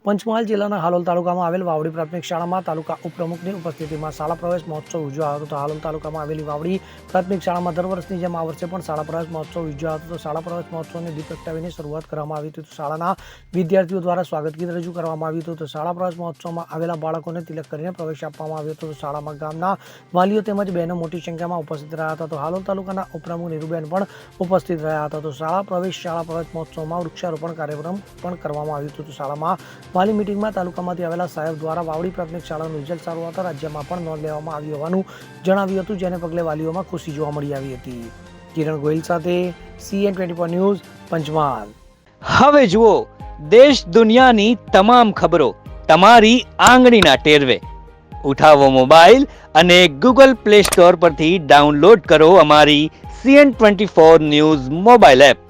પંચમહાલ જિલ્લાના હાલોલ તાલુકામાં આવેલ વાવડી પ્રાથમિક શાળામાં તાલુકા ઉપપ્રમુખની ઉપસ્થિતિમાં શાળા પ્રવેશ મહોત્સવ ઉજવાયો હતો. હાલોલ તાલુકામાં આવેલી વાવડી પ્રાથમિક શાળામાં દર વર્ષની જેમ આ વર્ષે પણ શાળા પ્રવેશ મહોત્સવ ઉજવાયો હતો. શાળા પ્રવેશ મહોત્સવની દીપ પ્રગટાવીને શરૂઆત કરવામાં આવી હતી. શાળાના વિદ્યાર્થીઓ દ્વારા સ્વાગત ગીત રજૂ કરવામાં આવ્યું હતું. શાળા પ્રવેશ મહોત્સવમાં આવેલા બાળકોને તિલક કરીને પ્રવેશ આપવામાં આવ્યો હતો. શાળામાં ગામના વાલીઓ તેમજ બહેનો મોટી સંખ્યામાં ઉપસ્થિત રહ્યા હતા. તો હાલોલ તાલુકાના ઉપપ્રમુખ નીરુબેન પણ ઉપસ્થિત રહ્યા હતા. તો શાળા પ્રવેશ મહોત્સવમાં વૃક્ષારોપણ કાર્યક્રમ પણ કરવામાં આવ્યું હતું. શાળામાં વાલી મીટિંગમાં તાલુકામાંથી આવેલા સાહેબ દ્વારા વાવડી પ્રાથમિક શાળાનું રિઝલ્ટ સારું આવતા રાજ્યમાં પણ નોંધ લેવામાં આવી હોવાનું જણાવ્યું હતું, જેને પગલે વાલીઓમાં ખુશી જોવા મળી આવી હતી. કિરણ ગોહિલ સાથે CN24 ન્યૂઝ, પંચમહાલ. હવે જુઓ દેશ દુનિયાની તમામ ખબરો તમારી આંગળીના ટેરવે. ઉઠાવો મોબાઈલ અને Google Play Store પરથી ડાઉનલોડ કરો અમારી CN24 ન્યૂઝ મોબાઈલ એપ.